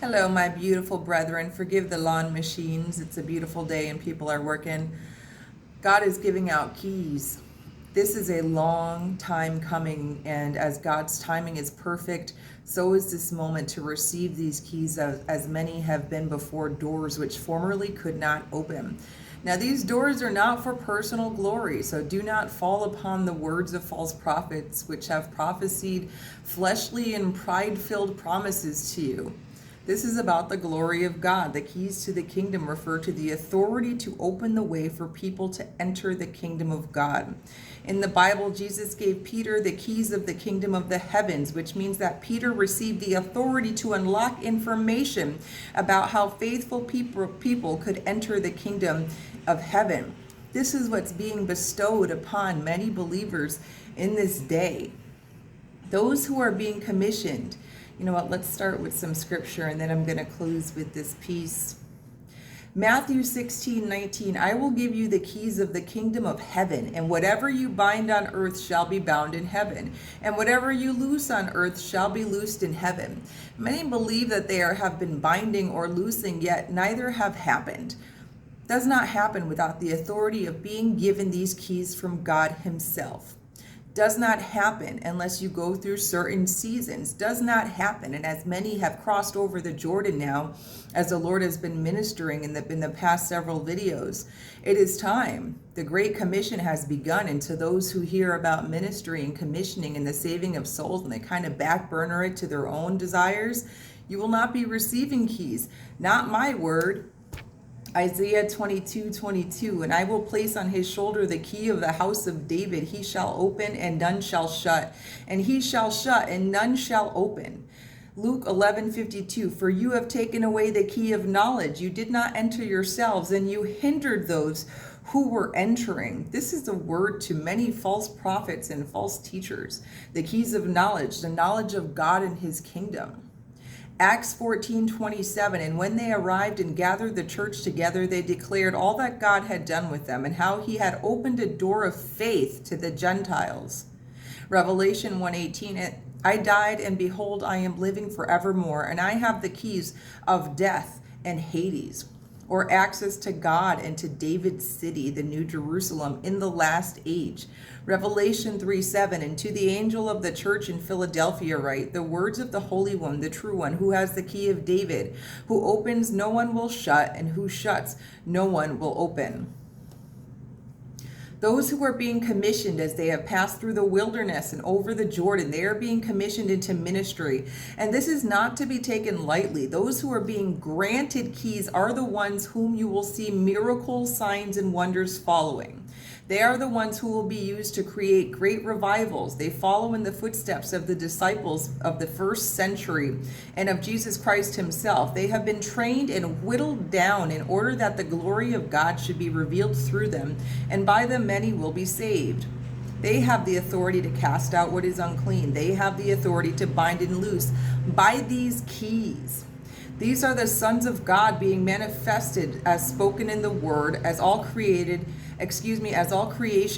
Hello, my beautiful brethren. Forgive the lawn machines. It's a beautiful day and people are working. God is giving out keys. This is a long time coming, and as God's timing is perfect, so is this moment to receive these keys, as many have been before doors which formerly could not open. Now, these doors are not for personal glory, so do not fall upon the words of false prophets, which have prophesied fleshly and pride-filled promises to you. This is about the glory of God. The keys to the kingdom refer to the authority to open the way for people to enter the kingdom of God. In the Bible, Jesus gave Peter the keys of the kingdom of the heavens, which means that Peter received the authority to unlock information about how faithful people could enter the kingdom of heaven. This is what's being bestowed upon many believers in this day. Those who are being commissioned. You know what, let's start with some scripture and then I'm going to close with this piece. Matthew 16:19, I will give you the keys of the kingdom of heaven, and whatever you bind on earth shall be bound in heaven, and whatever you loose on earth shall be loosed in heaven. Many believe that they have been binding or loosing, yet neither have happened. Does not happen without the authority of being given these keys from God himself. Does not happen unless you go through certain seasons. Does not happen. And as many have crossed over the Jordan now, as the Lord has been ministering in the past several videos, it is time. The Great Commission has begun. And to those who hear about ministry and commissioning and the saving of souls, and they kind of back burner it to their own desires, you will not be receiving keys. Not my word. Isaiah 22:22, and I will place on his shoulder the key of the house of David. He shall open and none shall shut, and he shall shut and none shall open. Luke 11:52, for you have taken away the key of knowledge. You did not enter yourselves, and you hindered those who were entering. This is the word to many false prophets and false teachers. The keys of knowledge, the knowledge of God and his kingdom. Acts 14:27, and when they arrived and gathered the church together, they declared all that God had done with them and how he had opened a door of faith to the Gentiles. Revelation 1:18, I died, and behold, I am living forevermore, and I have the keys of death and Hades, or access to God and to David's city, the New Jerusalem, in the last age. Revelation 3:7, and to the angel of the church in Philadelphia write, the words of the Holy One, the true one, who has the key of David, who opens, no one will shut, and who shuts, no one will open. Those who are being commissioned as they have passed through the wilderness and over the Jordan, they are being commissioned into ministry. And this is not to be taken lightly. Those who are being granted keys are the ones whom you will see miracles, signs, and wonders following. They are the ones who will be used to create great revivals. They follow in the footsteps of the disciples of the first century and of Jesus Christ himself. They have been trained and whittled down in order that the glory of God should be revealed through them, and by them many will be saved. They have the authority to cast out what is unclean. They have the authority to bind and loose by these keys. These are the sons of God being manifested as spoken in the word, as all creation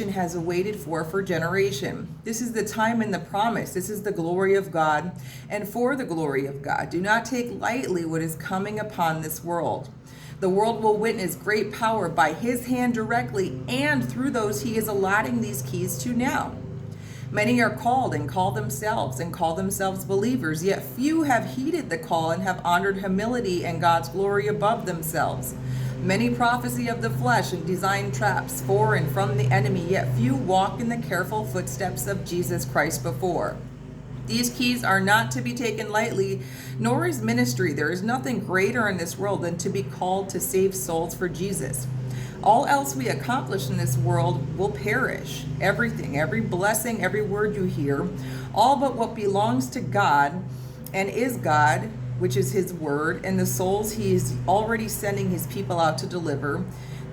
has awaited for generation. This is the time and the promise. This is the glory of God, and for the glory of God. Do not take lightly what is coming upon this world. The world will witness great power by his hand directly and through those he is allotting these keys to now. Many are called and call themselves believers, yet few have heeded the call and have honored humility and God's glory above themselves. Many prophesy of the flesh and design traps for and from the enemy, yet few walk in the careful footsteps of Jesus Christ before. These keys are not to be taken lightly, nor is ministry. There is nothing greater in this world than to be called to save souls for Jesus. All else we accomplish in this world will perish. Everything, every blessing, every word you hear, all but what belongs to God and is God, which is his word, and the souls he is already sending his people out to deliver.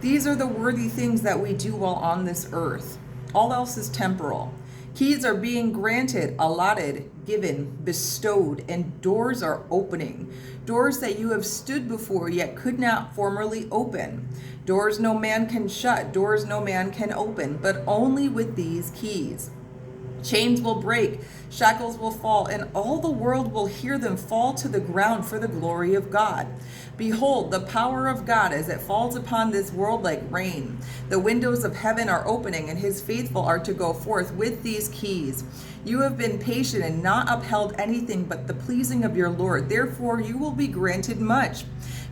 These are the worthy things that we do while on this earth. All else is temporal. Keys are being granted, allotted, given, bestowed, and doors are opening. Doors that you have stood before yet could not formerly open. Doors no man can shut, doors no man can open, but only with these keys. Chains will break, Shackles will fall, and all the world will hear them fall to the ground for the glory of God. Behold, the power of God as it falls upon this world like rain. The windows of heaven are opening, and his faithful are to go forth with these keys. You have been patient and not upheld anything but the pleasing of your Lord. Therefore, you will be granted much.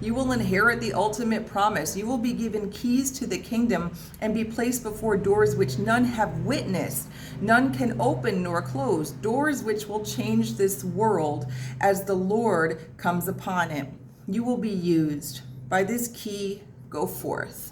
You will inherit the ultimate promise. You will be given keys to the kingdom and be placed before doors which none have witnessed. None can open nor close. Doors which will change this world as the Lord comes upon it. You will be used. By this key, go forth.